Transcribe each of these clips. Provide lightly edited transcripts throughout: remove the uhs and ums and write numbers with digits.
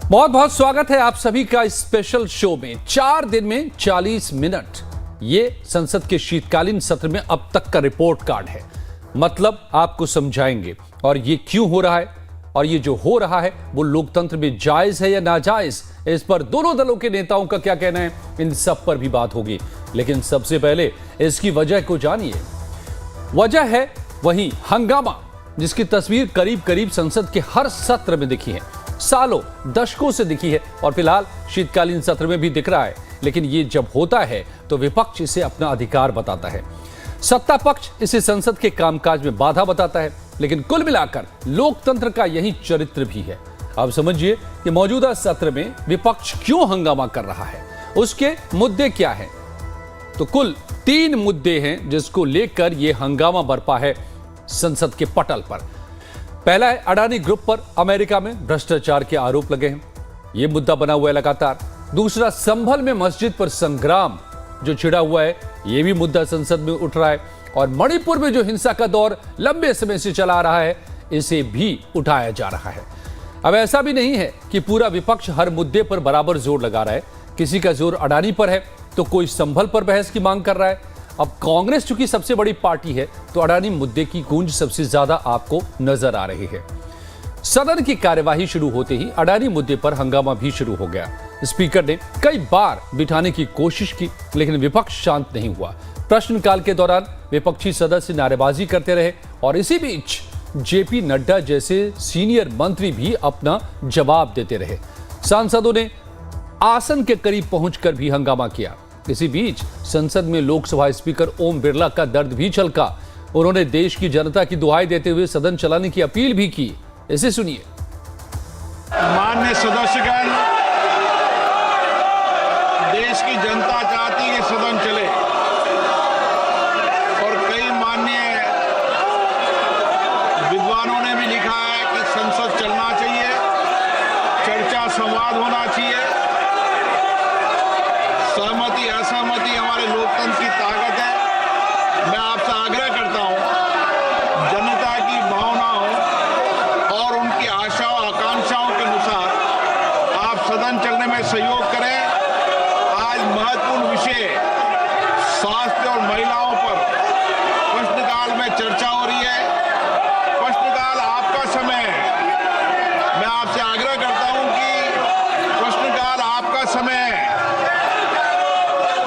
बहुत बहुत स्वागत है आप सभी का इस स्पेशल शो में। 4 दिन में 40 मिनट, ये संसद के शीतकालीन सत्र में अब तक का रिपोर्ट कार्ड है। मतलब आपको समझाएंगे और ये क्यों हो रहा है, और ये जो हो रहा है वो लोकतंत्र में जायज है या नाजायज, इस पर दोनों दलों के नेताओं का क्या कहना है, इन सब पर भी बात होगी। लेकिन सबसे पहले इसकी वजह को जानिए। वजह है वही हंगामा, जिसकी तस्वीर करीब करीब संसद के हर सत्र में दिखी है, सालों दशकों से दिखी है और फिलहाल शीतकालीन सत्र में भी दिख रहा है। लेकिन ये जब होता है तो विपक्ष इसे अपना अधिकार बताता है, सत्ता पक्ष इसे संसद के कामकाज में बाधा बताता है। लेकिन कुल मिलाकर लोकतंत्र का यही चरित्र भी है। अब समझिए कि मौजूदा सत्र में विपक्ष क्यों हंगामा कर रहा है, उसके मुद्दे क्या हैं। तो कुल 3 मुद्दे हैं जिसको लेकर यह हंगामा बरपा है संसद के पटल पर। पहला है अडानी ग्रुप पर अमेरिका में भ्रष्टाचार के आरोप लगे हैं, यह मुद्दा बना हुआ है लगातार। दूसरा, संभल में मस्जिद पर संग्राम जो छिड़ा हुआ है, यह भी मुद्दा संसद में उठ रहा है। और मणिपुर में जो हिंसा का दौर लंबे समय से चला आ रहा है, इसे भी उठाया जा रहा है। अब ऐसा भी नहीं है कि पूरा विपक्ष हर मुद्दे पर बराबर जोर लगा रहा है। किसी का जोर अडानी पर है तो कोई संभल पर बहस की मांग कर रहा है। अब कांग्रेस चूंकि सबसे बड़ी पार्टी है तो अडानी मुद्दे की गूंज सबसे ज्यादा आपको नजर आ रही है। सदन की कार्यवाही शुरू होते ही अडानी मुद्दे पर हंगामा भी शुरू हो गया। स्पीकर ने कई बार बिठाने की कोशिश की, लेकिन विपक्ष शांत नहीं हुआ। प्रश्नकाल के दौरान विपक्षी सदस्य नारेबाजी करते रहे और इसी बीच जेपी नड्डा जैसे सीनियर मंत्री भी अपना जवाब देते रहे। सांसदों ने आसन के करीब पहुंचकर भी हंगामा किया। इसी बीच संसद में लोकसभा स्पीकर ओम बिरला का दर्द भी छलका। उन्होंने देश की जनता की दुहाई देते हुए सदन चलाने की अपील भी की। इसे सुनिए। माननीय सदस्यगण, देश की जनता चाहती है कि सदन चले और कई माननीय विद्वानों ने भी लिखा है कि संसद चलना चाहिए, चर्चा संवाद होना चाहिए। सहमति असहमति हमारे लोकतंत्र की ताकत है। मैं आपसे आग्रह करता हूं, जनता की भावनाओं और उनकी आशाओं आकांक्षाओं के अनुसार आप सदन चलने में सहयोग करें। आज महत्वपूर्ण विषय स्वास्थ्य और महिलाओं पर प्रश्नकाल में चर्चा हो रही है। प्रश्नकाल आपका समय है। मैं आपसे आग्रह करता हूं कि प्रश्नकाल आपका समय है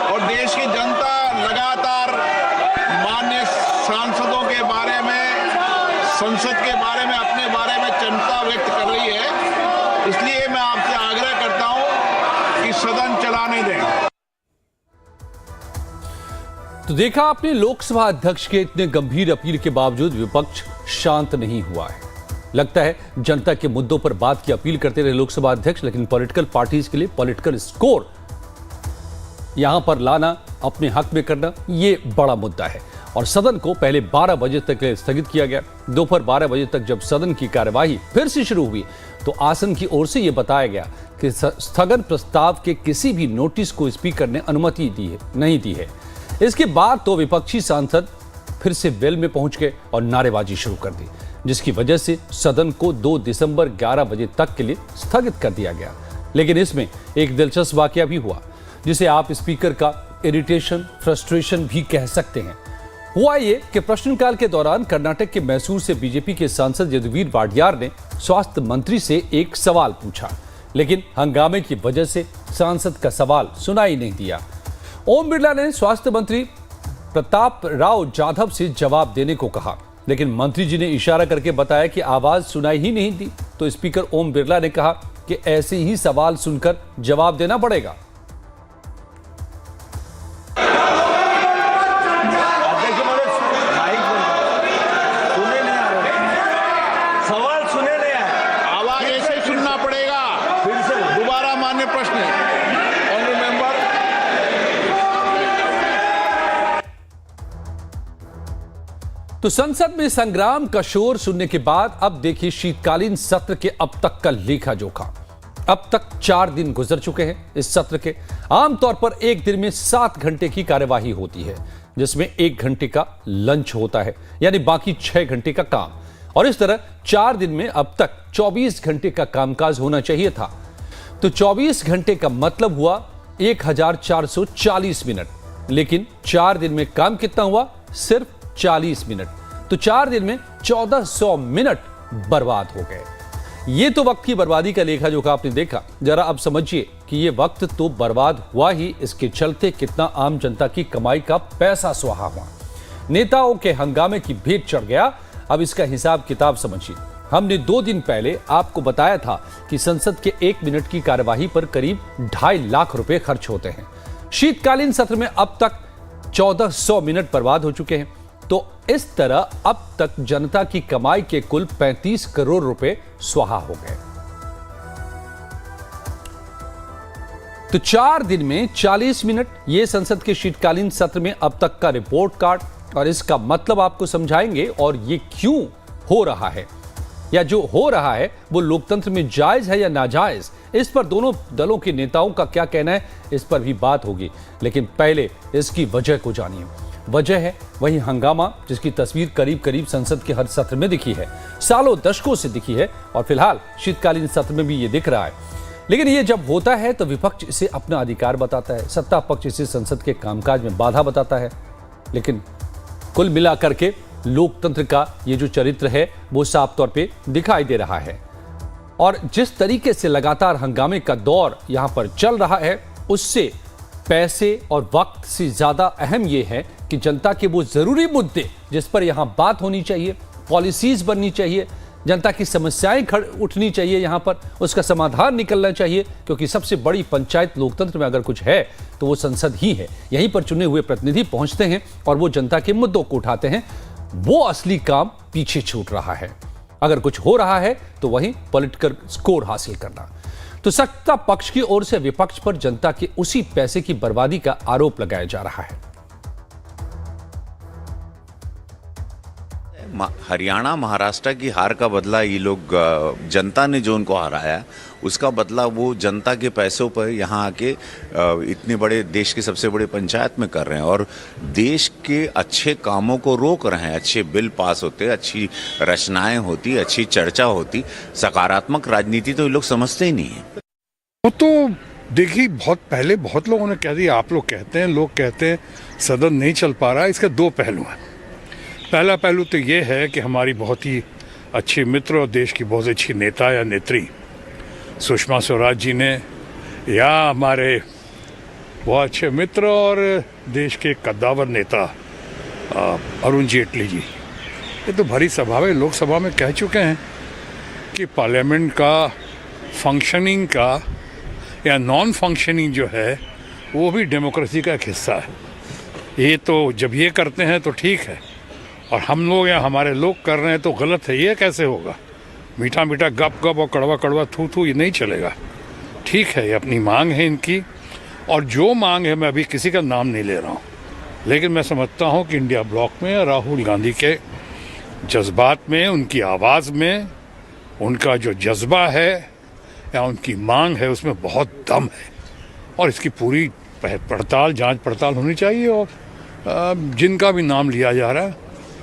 और देश की जनता लगातार माननीय सांसदों के बारे में, संसद के बारे में, अपने बारे में चिंता व्यक्त कर रही है। इसलिए मैं आपसे आग्रह करता हूं कि सदन चलाने दें। तो देखा आपने, लोकसभा अध्यक्ष के इतने गंभीर अपील के बावजूद विपक्ष शांत नहीं हुआ है। लगता है जनता के मुद्दों पर बात की अपील करते रहे लोकसभा अध्यक्ष, लेकिन पॉलिटिकल पार्टीज के लिए पॉलिटिकल स्कोर यहां पर लाना, अपने हक में करना, ये बड़ा मुद्दा है। और सदन को पहले 12 बजे तक स्थगित किया गया। दोपहर 12 बजे तक जब सदन की कार्यवाही फिर से शुरू हुई तो आसन की ओर से यह बताया गया कि स्थगन प्रस्ताव के किसी भी नोटिस को स्पीकर ने अनुमति नहीं दी है। इसके बाद तो विपक्षी सांसद फिर से वेल में पहुंच गए और नारेबाजी शुरू कर दी, जिसकी वजह से सदन को 2 दिसंबर 11 बजे तक के लिए स्थगित कर दिया गया। लेकिन इसमें एक दिलचस्प वाकया भी हुआ, जिसे आप स्पीकर का इरिटेशन, फ्रस्ट्रेशन भी कह सकते हैं। हुआ ये कि प्रश्नकाल के दौरान कर्नाटक के मैसूर से बीजेपी के सांसद यदुवीर वाडियार ने स्वास्थ्य मंत्री से एक सवाल पूछा, लेकिन हंगामे की वजह से सांसद का सवाल सुनाई नहीं दिया। ओम बिरला ने स्वास्थ्य मंत्री प्रताप राव जाधव से जवाब देने को कहा, लेकिन मंत्री जी ने इशारा करके बताया कि आवाज सुनाई ही नहीं दी। तो स्पीकर ओम बिरला ने कहा कि ऐसे ही सवाल सुनकर जवाब देना पड़ेगा। तो संसद में संग्राम का शोर सुनने के बाद अब देखिए शीतकालीन सत्र के अब तक का लेखा जोखा। अब तक 4 दिन गुजर चुके हैं इस सत्र के। आमतौर पर एक दिन में 7 घंटे की कार्यवाही होती है, जिसमें 1 घंटे का लंच होता है, यानी बाकी 6 घंटे का काम। और इस तरह 4 दिन में अब तक 24 घंटे का कामकाज होना चाहिए था। तो 24 घंटे का मतलब हुआ 1440 मिनट। लेकिन 4 दिन में काम कितना हुआ? सिर्फ 40 मिनट। तो 4 दिन में 1400 मिनट बर्बाद हो गए। ये तो वक्त की बर्बादी का लेखा जोखा आपने देखा। जरा अब समझिए कि ये वक्त तो बर्बाद हुआ ही, इसके चलते कितना आम जनता की कमाई का पैसा स्वाहा हुआ। नेताओं के हंगामे की भेंट चढ़ गया। अब इसका हिसाब किताब समझिए। हमने 2 दिन पहले आपको बताया था कि संसद के 1 मिनट की कार्यवाही पर करीब 2.5 लाख रुपए खर्च होते हैं। शीतकालीन सत्र में अब तक 1400 मिनट बर्बाद हो चुके हैं। तो इस तरह अब तक जनता की कमाई के कुल 35 करोड़ रुपए स्वाहा हो गए। तो 4 दिन में 40 मिनट, यह संसद के शीतकालीन सत्र में अब तक का रिपोर्ट कार्ड, और इसका मतलब आपको समझाएंगे और ये क्यों हो रहा है, या जो हो रहा है वो लोकतंत्र में जायज है या नाजायज। इस पर दोनों दलों के नेताओं का क्या कहना है, इस पर भी बात होगी। लेकिन पहले इसकी वजह को जानिए। वजह है वही हंगामा जिसकी तस्वीर करीब करीब संसद के हर सत्र में दिखी है, सालों दशकों से दिखी है, और फिलहाल शीतकालीन सत्र में भी ये दिख रहा है। लेकिन ये जब होता है तो विपक्ष इसे अपना अधिकार बताता है, सत्ता पक्ष इसे संसद के कामकाज में बाधा बताता है। लेकिन कुल मिलाकर के लोकतंत्र का ये जो चरित्र है वो साफ तौर पे दिखाई दे रहा है। और जिस तरीके से लगातार हंगामे का दौर यहां पर चल रहा है, उससे पैसे और वक्त से ज्यादा अहम यह है कि जनता के वो जरूरी मुद्दे जिस पर यहां बात होनी चाहिए, पॉलिसीज बननी चाहिए, जनता की समस्याएं उठनी चाहिए, यहां पर उसका समाधान निकलना चाहिए। क्योंकि सबसे बड़ी पंचायत लोकतंत्र में अगर कुछ है तो वो संसद ही है। यहीं पर चुने हुए प्रतिनिधि पहुंचते हैं और वो जनता के मुद्दों को उठाते हैं। वो असली काम पीछे छूट रहा है। अगर कुछ हो रहा है तो वही पॉलिटिकल स्कोर हासिल करना। तो सत्ता पक्ष की ओर से विपक्ष पर जनता के उसी पैसे की बर्बादी का आरोप लगाया जा रहा है। हरियाणा महाराष्ट्र की हार का बदला ये लोग, जनता ने जो उनको हराया उसका बदला वो जनता के पैसों पर यहाँ आके इतने बड़े देश के सबसे बड़े पंचायत में कर रहे हैं, और देश के अच्छे कामों को रोक रहे हैं। अच्छे बिल पास होते, अच्छी रचनाएं होती, अच्छी चर्चा होती, सकारात्मक राजनीति तो ये लोग समझते ही नहीं है। वो तो देखिए, बहुत पहले बहुत लोगों ने कह दिया, आप लोग कहते हैं, लोग कहते हैं सदन नहीं चल पा रहा है। इसके 2 पहलू हैं। पहला पहलू तो ये है कि हमारी बहुत ही अच्छी मित्र और देश की बहुत अच्छी नेता या नेत्री सुषमा स्वराज जी ने, या हमारे बहुत अच्छे मित्र और देश के कद्दावर नेता अरुण जेटली जी, ये तो भरी सभा में, लोकसभा में कह चुके हैं कि पार्लियामेंट का फंक्शनिंग का या नॉन फंक्शनिंग जो है वो भी डेमोक्रेसी का एक हिस्सा है। ये तो जब ये करते हैं तो ठीक है, और हम लोग या हमारे लोग कर रहे हैं तो गलत है। ये कैसे होगा? मीठा मीठा गप गप और कड़वा कड़वा थू थू ये नहीं चलेगा। ठीक है, ये अपनी मांग है इनकी, और जो मांग है, मैं अभी किसी का नाम नहीं ले रहा हूँ, लेकिन मैं समझता हूँ कि इंडिया ब्लॉक में राहुल गांधी के जज्बात में, उनकी आवाज़ में, उनका जो जज्बा है या उनकी मांग है, उसमें बहुत दम है। और इसकी पूरी पड़ताल, जांच पड़ताल होनी चाहिए। और जिनका भी नाम लिया जा रहा है,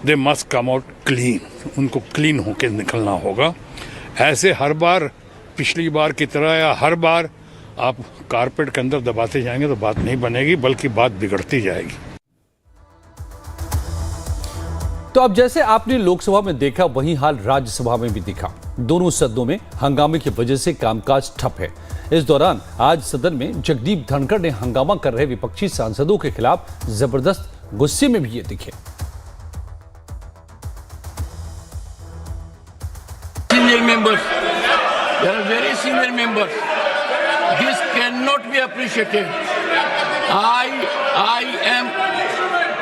they must come out clean, उनको क्लीन होकर निकलना होगा। ऐसे हर बार पिछली बार की तरह या हर बार आप कारपेट के अंदर दबाते जाएंगे तो बात नहीं बनेगी, बल्कि बात बिगड़ती जाएगी। तो अब जैसे आपने लोकसभा में देखा, वही हाल राज्यसभा में भी दिखा। दोनों सदनों में हंगामे की वजह से कामकाज ठप है। इस दौरान आज सदन में जगदीप धनखड़ ने हंगामा कर रहे विपक्षी सांसदों के खिलाफ जबरदस्त गुस्से में भी ये दिखे। Senior members, they are very senior members. This cannot be appreciated.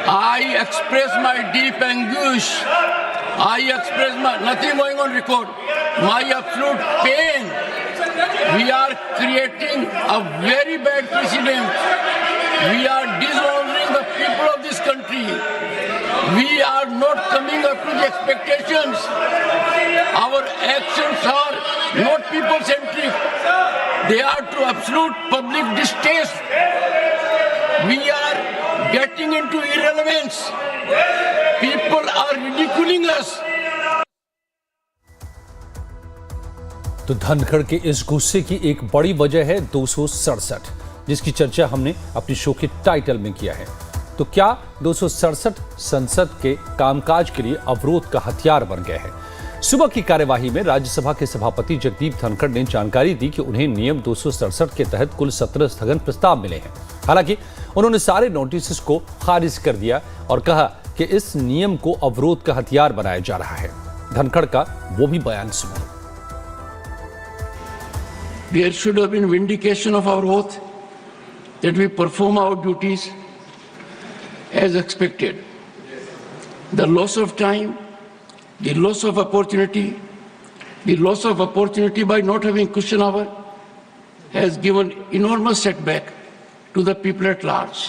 I express my deep anguish. I express my, nothing going on record, my absolute pain. We are creating a very bad precedent. We are dishonoring the people of this country. We are not coming up to the expectations. Our actions are not people-centric. They are to absolute public distaste. We are getting into irrelevance. People are ridiculing us. तो धनखड़ के इस गुस्से की एक बड़ी वजह है 267, जिसकी चर्चा हमने अपनी शो के टाइटल में किया है। तो क्या 267 संसद के कामकाज के लिए अवरोध का हथियार बन गया है? सुबह की कार्यवाही में राज्यसभा के सभापति जगदीप धनखड़ ने जानकारी दी कि उन्हें नियम 267 के तहत कुल 17 स्थगन प्रस्ताव मिले हैं। हालांकि उन्होंने सारे नोटिस को खारिज कर दिया और कहा कि इस नियम को अवरोध का हथियार बनाया जा रहा है। धनखड़ का वो भी बयान सुनिए। There should have been vindication of our oath that we perform our duties as expected. The loss of time, the loss of opportunity by not having question hour has given enormous setback to the people at large.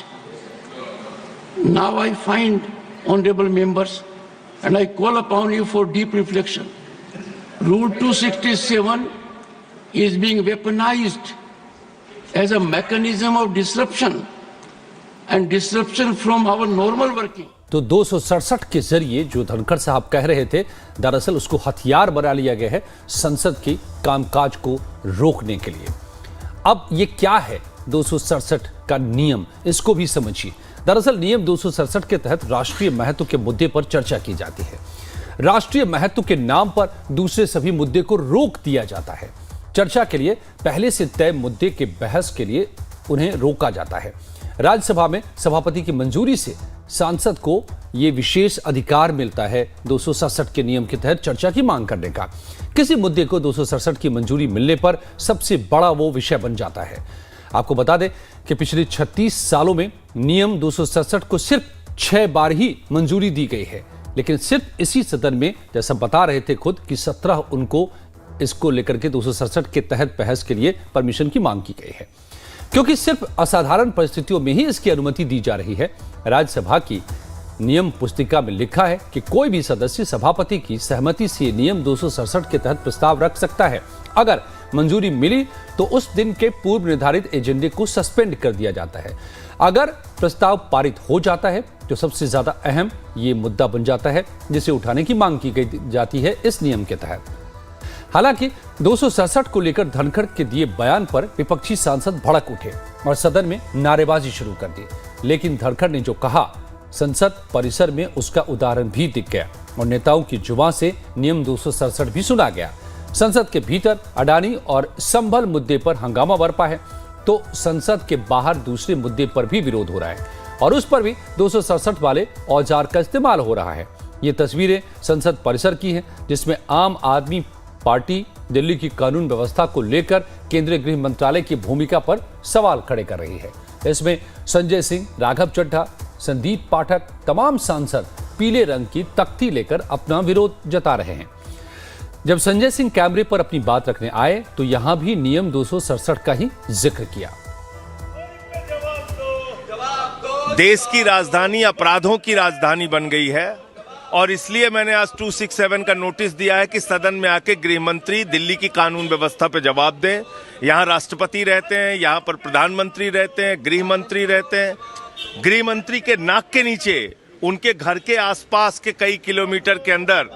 Now I find, honorable members, and I call upon you for deep reflection. Rule 267 is being weaponized as a mechanism of disruption and disruption from our normal working. तो 267 के जरिए जो धनखड़ साहब कह रहे थे, दरअसल उसको हथियार बना लिया गया है संसद के कामकाज को रोकने के लिए। अब ये क्या है 267 का नियम, इसको भी समझिए। दरअसल नियम 267 के तहत राष्ट्रीय महत्व के मुद्दे पर चर्चा की जाती है। राष्ट्रीय महत्व के नाम पर दूसरे सभी मुद्दे को रोक दिया जाता है। चर्चा के लिए पहले से तय मुद्दे के बहस के लिए उन्हें रोका जाता है। राज्यसभा में सभापति की मंजूरी से सांसद को यह विशेष अधिकार मिलता है 267 के नियम के तहत चर्चा की मांग करने का। किसी मुद्दे को 267 की मंजूरी मिलने पर सबसे बड़ा वो विषय बन जाता है। आपको बता दें कि पिछले 36 सालों में नियम 267 को सिर्फ 6 बार ही मंजूरी दी गई है, लेकिन सिर्फ इसी सदन में, जैसा बता रहे थे खुद, कि 17 उनको इसको लेकर के 267 के तहत बहस के लिए परमिशन की मांग की गई है। क्योंकि सिर्फ असाधारण परिस्थितियों में ही इसकी अनुमति दी जा रही है। राज्यसभा की नियम पुस्तिका में लिखा है कि कोई भी सदस्य सभापति की सहमति से नियम 267 के तहत प्रस्ताव रख सकता है। अगर मंजूरी मिली तो उस दिन के पूर्व निर्धारित एजेंडे को सस्पेंड कर दिया जाता है। अगर प्रस्ताव पारित हो जाता है तो सबसे ज्यादा अहम ये मुद्दा बन जाता है जिसे उठाने की मांग की गई जाती है इस नियम के तहत। हालांकि 267 को लेकर धनखड़ के दिए बयान पर विपक्षी सांसद भड़क उठे और सदन में नारेबाजी शुरू कर दी। लेकिन धनखड़ ने जो कहा, संसद परिसर में उसका उदाहरण भी दिख गया और नेताओं की जुबान से नियम 267 भी सुना गया। संसद के भीतर अडानी और संभल मुद्दे पर हंगामा बरपा है, तो संसद के बाहर दूसरे मुद्दे पर भी विरोध हो रहा है और उस पर भी 267 वाले औजार का इस्तेमाल हो रहा है। ये तस्वीरें संसद परिसर की हैं, जिसमें आम आदमी पार्टी दिल्ली की कानून व्यवस्था को लेकर केंद्रीय गृह मंत्रालय की भूमिका पर सवाल खड़े कर रही है। इसमें संजय सिंह, राघव चड्ढा, संदीप पाठक, तमाम सांसद पीले रंग की तख्ती लेकर अपना विरोध जता रहे हैं। जब संजय सिंह कैमरे पर अपनी बात रखने आए तो यहां भी नियम 267 का ही जिक्र किया। देश की राजधानी अपराधों की राजधानी बन गई है और इसलिए मैंने आज 267 का नोटिस दिया है कि सदन में आके गृह मंत्री दिल्ली की कानून व्यवस्था पे जवाब दें। यहाँ राष्ट्रपति रहते हैं, यहाँ पर प्रधानमंत्री रहते हैं, गृह मंत्री रहते हैं। गृह मंत्री के नाक के नीचे उनके घर के आसपास के कई किलोमीटर के अंदर,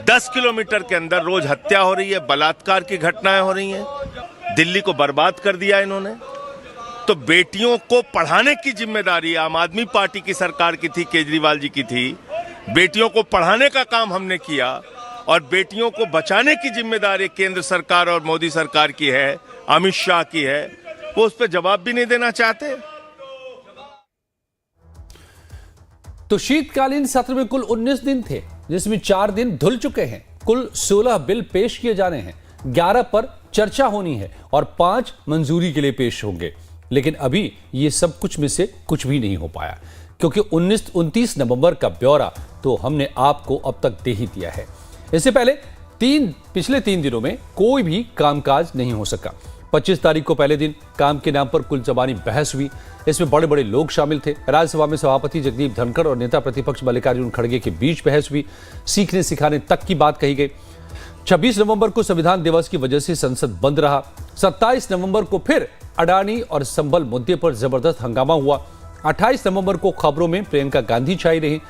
10 किलोमीटर के अंदर रोज हत्या हो रही है, बलात्कार की घटनाएं हो रही हैं। दिल्ली को बर्बाद कर दिया इन्होंने। तो बेटियों को पढ़ाने की जिम्मेदारी आम आदमी पार्टी की सरकार की थी, केजरीवाल जी की थी। बेटियों को पढ़ाने का काम हमने किया और बेटियों को बचाने की जिम्मेदारी केंद्र सरकार और मोदी सरकार की है, अमित शाह की है। वो उस पर जवाब भी नहीं देना चाहते। तो शीतकालीन सत्र में कुल 19 दिन थे, जिसमें 4 दिन धुल चुके हैं। कुल 16 बिल पेश किए जाने हैं, 11 पर चर्चा होनी है और 5 मंजूरी के लिए पेश होंगे। लेकिन अभी ये सब कुछ में से कुछ भी नहीं हो पाया, क्योंकि 29 नवंबर का ब्यौरा तो हमने आपको अब तक दे ही दिया है। इससे पहले पिछले 3 दिनों में कोई भी कामकाज नहीं हो सका। 25 तारीख को पहले दिन काम के नाम पर कुल जबानी बहस हुई। इसमें बड़े बड़े लोग शामिल थे। राज्यसभा में सभापति जगदीप धनखड़ और नेता प्रतिपक्ष मल्लिकार्जुन खड़गे के बीच बहस हुई। सीखने सिखाने तक की बात कही गई। 26 नवंबर को संविधान दिवस की वजह से संसद बंद रहा। 27 नवंबर को फिर अडानी और संभल मुद्दे पर जबरदस्त हंगामा हुआ। 28 नवंबर को खबरों में प्रियंका गांधी छाई रही।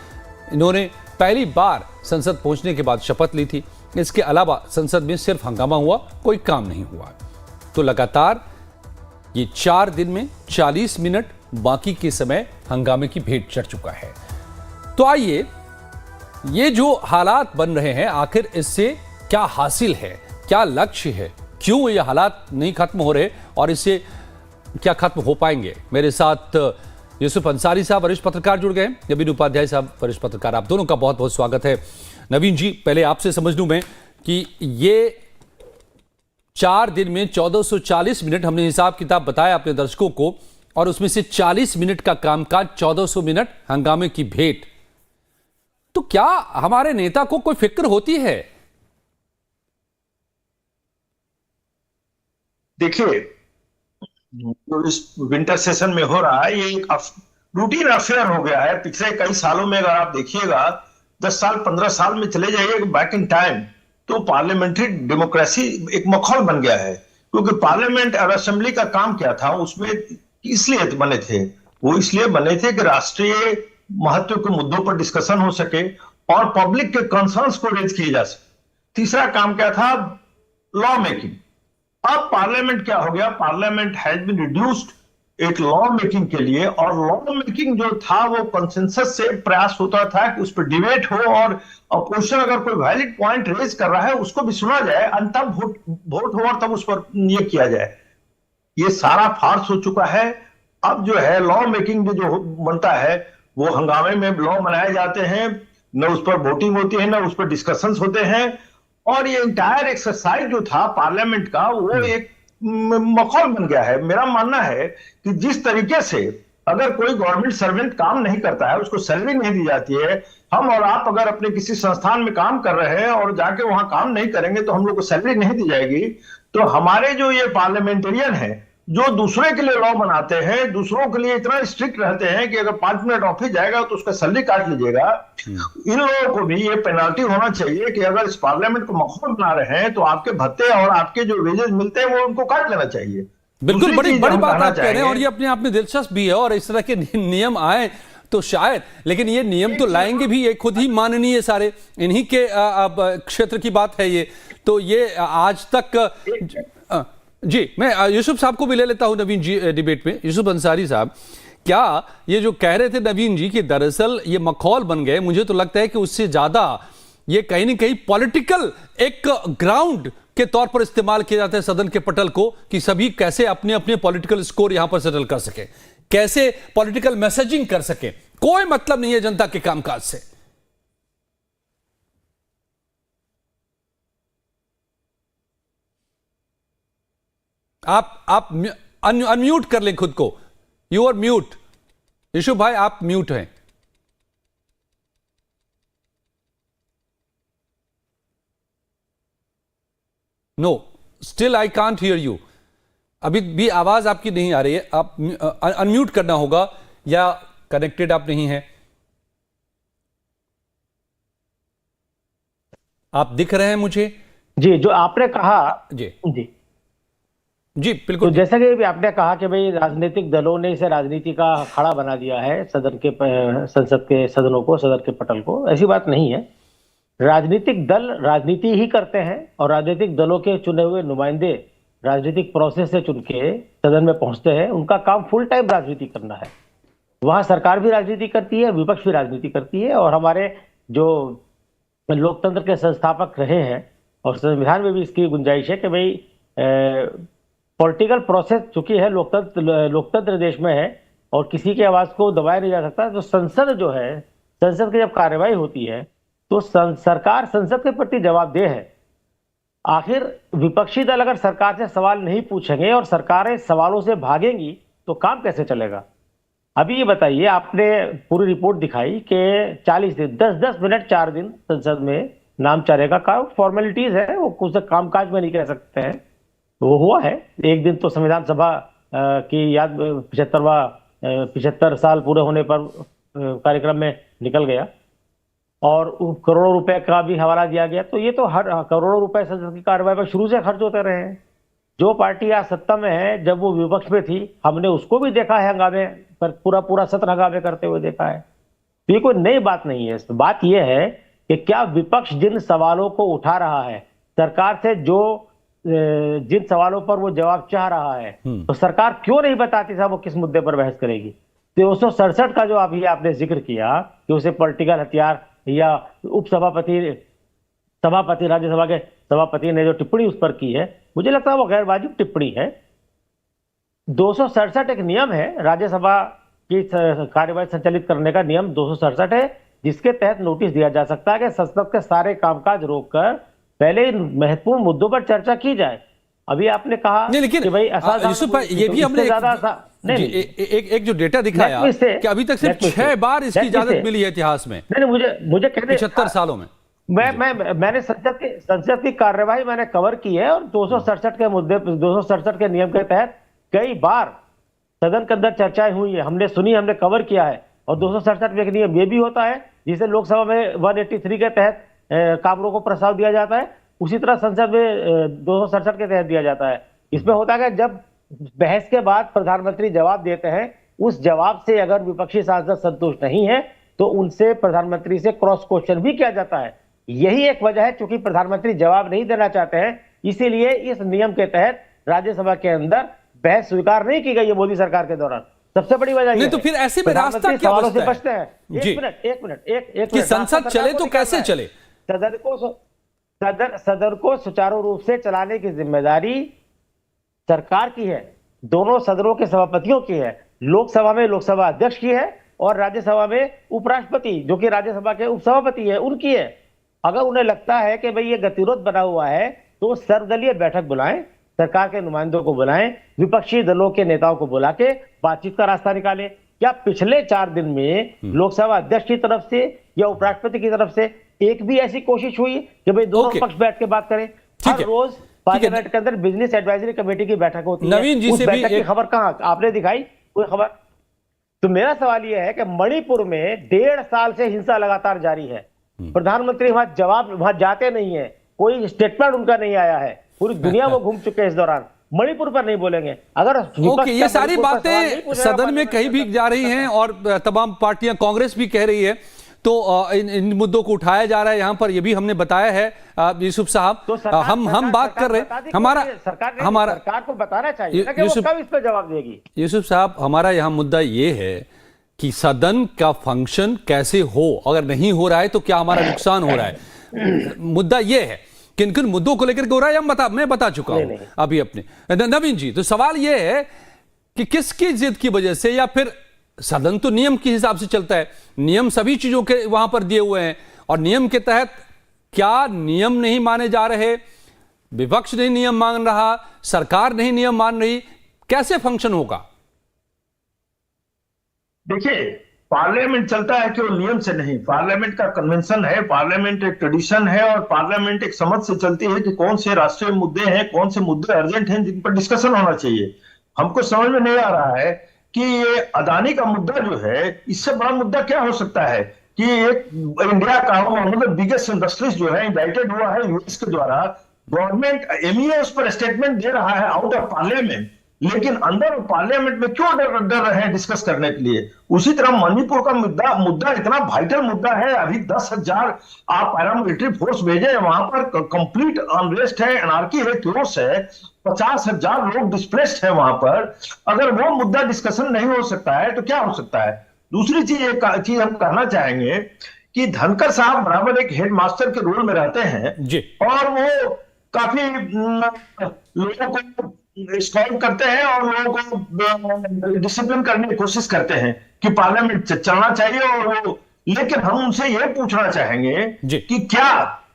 इन्होंने पहली बार संसद पहुंचने के बाद शपथ ली थी। इसके अलावा संसद में सिर्फ हंगामा हुआ, कोई काम नहीं हुआ। तो लगातार ये 4 दिन में 40 मिनट, बाकी के समय हंगामे की भेंट चढ़ चुका है। तो आइए, ये जो हालात बन रहे हैं, आखिर इससे क्या हासिल है, क्या लक्ष्य है, क्यों ये हालात नहीं खत्म हो रहे और इससे क्या खत्म हो पाएंगे। मेरे साथ यूसुफ अंसारी साहब वरिष्ठ पत्रकार जुड़ गए, नवीन उपाध्याय साहब वरिष्ठ पत्रकार। आप दोनों का बहुत बहुत स्वागत है। नवीन जी, पहले आपसे समझ लूं मैं कि ये 4 दिन में 1440 मिनट हमने हिसाब किताब बताया अपने दर्शकों को, और उसमें से 40 मिनट का कामकाज, 1400 मिनट हंगामे की भेंट। तो क्या हमारे नेता को कोई फिक्र होती है? देखिए, जो इस विंटर सेशन में हो रहा है, ये एक रूटीन अफेयर हो गया है। पिछले कई सालों में अगर आप देखिएगा, 10 साल 15 साल में चले जाइए बैक इन टाइम, तो पार्लियामेंट्री डेमोक्रेसी एक माहौल बन गया है। क्योंकि पार्लियामेंट और असेंबली का काम क्या था, उसमें इसलिए बने थे, वो इसलिए बने थे कि राष्ट्रीय महत्व के मुद्दों पर डिस्कशन हो सके और पब्लिक के कंसर्न्स को रेज किए जा सके। तीसरा काम क्या था, लॉ मेकिंग। अब पार्लियामेंट क्या हो गया, पार्लियामेंट हैज बीन रिड्यूस्ड एक लॉ मेकिंग के लिए, और लॉ मेकिंग जो था वो कंसेंसस से प्रयास होता था कि उस पर डिबेट हो और अपोजिशन अगर कोई वैलिड पॉइंट रेज कर रहा है उसको भी सुना जाए, तब वोट हो और तब उस पर ये किया जाए। ये सारा फार्स हो चुका है। अब जो है लॉ मेकिंग जो बनता है, वो हंगामे में लॉ बनाए जाते हैं, न उस पर वोटिंग होती है, न उस पर डिस्कशंस होते हैं। और ये इंटायर एक्सरसाइज जो था पार्लियामेंट का, वो एक माहौल बन गया है। मेरा मानना है कि जिस तरीके से अगर कोई गवर्नमेंट सर्वेंट काम नहीं करता है, उसको सैलरी नहीं दी जाती है, हम और आप अगर अपने किसी संस्थान में काम कर रहे हैं और जाके वहां काम नहीं करेंगे तो हम लोग को सैलरी नहीं दी जाएगी। तो हमारे जो ये पार्लियामेंटेरियन है, जो दूसरे के लिए लॉ बनाते हैं, दूसरों के लिए इतना स्ट्रिक्ट रहते हैं कि अगर 5 मिनट ऑफिस जाएगा तो उसका सैलरी काट लीजिएगा, इन लोगों को भी ये पेनाल्टी होना चाहिए कि अगर इस पार्लियामेंट को माहौल बना रहे हैं तो आपके भत्ते और आपके जो वेजेस मिलते हैं वो उनको काट लेना चाहिए। बिल्कुल, बड़ी बड़ी बात आप कह रहे हैं, और ये अपने आप में दिलचस्प भी है। और इस तरह के नियम आए तो शायद, लेकिन ये नियम तो लाएंगे भी ये खुद ही माननीय, सारे इन्हीं के क्षेत्र की बात है ये। तो ये आज तक जी, मैं यूसुफ साहब को भी ले लेता हूं नवीन जी डिबेट में। यूसुफ अंसारी साहब, क्या ये जो कह रहे थे नवीन जी कि दरअसल ये मखौल बन गए, मुझे तो लगता है कि उससे ज्यादा ये कहीं ना कहीं पॉलिटिकल एक ग्राउंड के तौर पर इस्तेमाल किया जाता है सदन के पटल को, कि सभी कैसे अपने अपने पॉलिटिकल स्कोर यहां पर सेटल कर सके, कैसे पॉलिटिकल मैसेजिंग कर सके। कोई मतलब नहीं है जनता के कामकाज से। आप अनम्यूट कर लें खुद को। You are mute. यूसुफ भाई, आप म्यूट हैं। No, still I can't hear you. अभी भी आवाज आपकी नहीं आ रही है। आप अनम्यूट करना होगा, या कनेक्टेड आप नहीं हैं। आप दिख रहे हैं मुझे? जी, जो आपने कहा, जी जी जी बिल्कुल। तो जैसा कि आपने कहा कि भाई राजनीतिक दलों ने इसे राजनीति का अखाड़ा बना दिया है, सदन के संसद के सदनों को, सदन के पटल को। ऐसी बात नहीं है। राजनीतिक दल राजनीति ही करते हैं, और राजनीतिक दलों के चुने हुए नुमाइंदे राजनीतिक प्रोसेस से चुन के सदन में पहुंचते हैं। उनका काम फुल टाइम राजनीति करना है। वहां सरकार भी राजनीति करती है, विपक्ष भी राजनीति करती है। और हमारे जो लोकतंत्र के संस्थापक रहे हैं, और संविधान में भी इसकी गुंजाइश है कि भाई पॉलिटिकल प्रोसेस चूंकि है, लोकतंत्र देश में है और किसी की आवाज को दबाया नहीं जा सकता। तो संसद जो है, संसद की जब कार्यवाही होती है तो सरकार संसद के प्रति जवाबदेह है। आखिर विपक्षी दल अगर सरकार से सवाल नहीं पूछेंगे और सरकारें सवालों से भागेंगी तो काम कैसे चलेगा? अभी ये बताइए, आपने पूरी रिपोर्ट दिखाई कि 40 दिन, 10-10 मिनट 4 दिन संसद में नामचारे का काम, फॉर्मेलिटीज है, वो कुछ कार्यकाज में नहीं कह सकते हैं। वो हुआ है। एक दिन तो संविधान सभा की याद 75 साल पूरे होने पर कार्यक्रम में निकल गया, और करोड़ों रुपए का भी हवाला दिया गया। तो ये तो हर करोड़ों रुपए संसद की कार्रवाई पर शुरू से खर्च होते रहे हैं। जो पार्टी आज सत्ता में है, जब वो विपक्ष में थी, हमने उसको भी देखा है हंगामे पर, पूरा सत्र हंगामे करते हुए देखा है। तो ये कोई नई बात नहीं है। बात यह है कि क्या विपक्ष जिन सवालों को उठा रहा है, सरकार से जिन सवालों पर वो जवाब चाह रहा है, तो सरकार क्यों नहीं बताती साहब वो किस मुद्दे पर बहस करेगी। 267 का जो अभी आपने जिक्र किया कि उसे पॉलिटिकल हथियार या सभापति राज्यसभा के सभापति ने जो टिप्पणी उस पर की है, मुझे लगता है वो गैर वाजिब टिप्पणी है। 267 एक नियम है, राज्यसभा की कार्यवाही संचालित करने का नियम 267 है, जिसके तहत नोटिस दिया जा सकता है कि संसद के सारे कामकाज रोककर पहले महत्वपूर्ण मुद्दों पर चर्चा की जाए। अभी आपने कहा नहीं, लेकिन कि भाई यूसुफ भाई, ये भी हमने एक जो डेटा दिखाया कि अभी तक सिर्फ 6 बार इसकी इजाजत मिली है इतिहास में। नहीं, मुझे कहने 75 सालों में मैंने संसद की कार्यवाही मैंने कवर की है, और 267 के मुद्दे, 267 के नियम के तहत कई बार सदन के अंदर चर्चाएं हुई है, हमने सुनी, हमने कवर किया है। और 267 में एक नियम ये भी होता है जिसे लोकसभा में 183 के तहत कामों को प्रस्ताव दिया जाता है, उसी तरह संसद में 267 के तहत दिया जाता है। इसमें होता है कि जब बहस के बाद प्रधानमंत्री जवाब देते हैं, उस जवाब से अगर विपक्षी सांसद संतुष्ट नहीं है तो उनसे प्रधानमंत्री से क्रॉस क्वेश्चन भी किया जाता है। यही एक वजह है, क्योंकि प्रधानमंत्री जवाब नहीं देना चाहते हैं, इसीलिए इस नियम के तहत राज्यसभा के अंदर बहस स्वीकार नहीं की गई है मोदी सरकार के दौरान। सबसे बड़ी वजह नहीं, तो फिर ऐसे में रास्ता क्या बचता है? बचते हैं। एक मिनट कि संसद चले तो कैसे चले? सदन को सुचारू रूप से चलाने की जिम्मेदारी सरकार की है, दोनों सदनों के सभापतियों की है। लोकसभा में लोकसभा अध्यक्ष की है, और राज्यसभा में उपराष्ट्रपति, जो कि राज्यसभा के उपसभापति है, उनकी है। अगर उन्हें लगता है कि भाई ये गतिरोध बना हुआ है, तो सर्वदलीय बैठक बुलाएं, सरकार के नुमाइंदों को बुलाएं, विपक्षी दलों के नेताओं को बुला के बातचीत का रास्ता निकालें। क्या पिछले 4 दिन में लोकसभा अध्यक्ष की तरफ से या उपराष्ट्रपति की तरफ से एक भी ऐसी कोशिश हुई कि भाई दोनों पक्ष बैठ के बात करें? हर रोज पार्लियामेंट के अंदर बिजनेस एडवाइजरी कमेटी की बैठक होती है, नवीन जी उस से बैठक भी की खबर कहां आपने दिखाई? कोई खबर? तो मेरा सवाल यह है कि मणिपुर में 1.5 साल से हिंसा लगातार जारी है, प्रधानमंत्री वहां जाते नहीं है, कोई स्टेटमेंट उनका नहीं आया है, पूरी दुनिया वो घूम चुके हैं इस दौरान, मणिपुर पर नहीं बोलेंगे। अगर ओके, ये सारी बातें सदन में कहीं भी जा रही हैं और तमाम पार्टियां, कांग्रेस भी कह रही है, तो इन मुद्दों को उठाया जा रहा है यहाँ पर, ये भी हमने बताया है यूसुफ साहब। तो हम बात कर रहे हैं, सरकार को बताना चाहिए कि वो कब इस पर जवाब देगी। यूसुफ साहब, हमारा यहाँ मुद्दा ये है कि सदन का फंक्शन कैसे हो, अगर नहीं हो रहा है तो क्या हमारा नुकसान हो रहा है। मुद्दा ये है, किन किन मुद्दों को लेकर के हो रहा है मैं बता चुका हूं अभी अपने। नवीन जी, तो सवाल ये है कि किसकी जिद की वजह से, या फिर सदन तो नियम के हिसाब से चलता है, नियम सभी चीजों के वहां पर दिए हुए हैं, और नियम के तहत क्या नियम नहीं माने जा रहे, विपक्ष नहीं नियम मान रहा, सरकार नहीं नियम मान रही, कैसे फंक्शन होगा? देखिए, पार्लियामेंट चलता है केवल नियम से नहीं, पार्लियामेंट का कन्वेंशन है, पार्लियामेंट एक ट्रेडिशन है, और पार्लियामेंट एक समझ से चलती है कि कौन से राष्ट्रीय मुद्दे हैं, कौन से मुद्दे अर्जेंट हैं, जिन पर डिस्कशन होना चाहिए। हमको समझ में नहीं आ रहा है कि ये अदानी का मुद्दा जो है, इससे बड़ा मुद्दा क्या हो सकता है कि एक इंडिया का मतलब बिगेस्ट इंडस्ट्रीज जो है इंडाइटेड हुआ है यूएस के द्वारा, गवर्नमेंट एमईए उस पर स्टेटमेंट दे रहा है आउट ऑफ पार्लियामेंट, लेकिन अंदर पार्लियामेंट में क्यों डर रहे हैं डिस्कस करने के लिए। उसी तरह मणिपुर का मुद्दा इतना वाइटल मुद्दा है, अभी 10,000 आप पैरामिलिट्री फोर्स भेजे, वहां पर कंप्लीट अनरेस्ट है, एनार्की है, क्योस है, 50,000 लोग डिस्प्लेस्ड है वहां पर। अगर वो मुद्दा डिस्कशन नहीं हो सकता है तो क्या हो सकता है? दूसरी चीज हम कहना चाहेंगे कि धनखड़ साहब बराबर एक हेडमास्टर के रोल में रहते हैं जी, और वो काफी लोगों को स्ट्राइक करते हैं और लोगों को डिसिप्लिन करने की कोशिश करते हैं कि पार्लियामेंट चलना चाहिए, और वो, लेकिन हम उनसे यह पूछना चाहेंगे कि क्या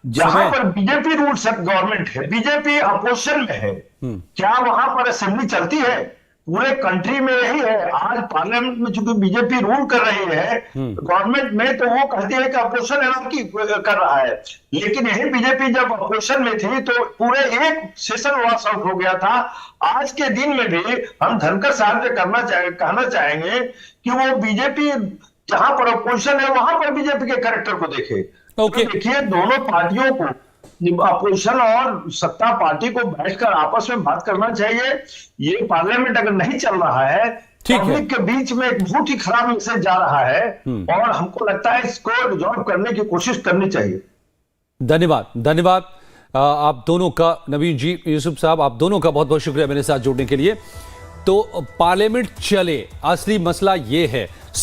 जहां पर बीजेपी रूल्स गवर्नमेंट है, बीजेपी अपोजिशन में है, क्या वहां पर असेंबली चलती है? पूरे कंट्री में यही है। आज पार्लियामेंट में चूंकि बीजेपी रूल कर रही है गवर्नमेंट में, तो वो कहती है कि अपोजिशन एनार्की कर रहा है, लेकिन यही बीजेपी जब अपोजिशन में थी तो पूरे एक सेशन वॉश आउट हो गया था। आज के दिन में भी हम धनखड़ साहब से कहना चाहेंगे कि वो बीजेपी जहां पर अपोजिशन है वहां पर बीजेपी के कैरेक्टर को देखे। Okay. देखिए, दोनों पार्टियों को अपोजिशन और सत्ता पार्टी को बैठकर आपस में बात करना चाहिए। ये पार्लियामेंट अगर नहीं चल रहा है, ठीक है। पब्लिक के बीच में एक बहुत ही खराब मैसेज जा रहा है और हमको लगता है इसको रिजॉल्व करने की कोशिश करनी चाहिए। धन्यवाद, धन्यवाद आप दोनों का, नवीन जी, यूसुफ साहब, आप दोनों का बहुत बहुत शुक्रिया मेरे साथ जुड़ने के लिए। तो पार्लियामेंट चले, असली मसला यह है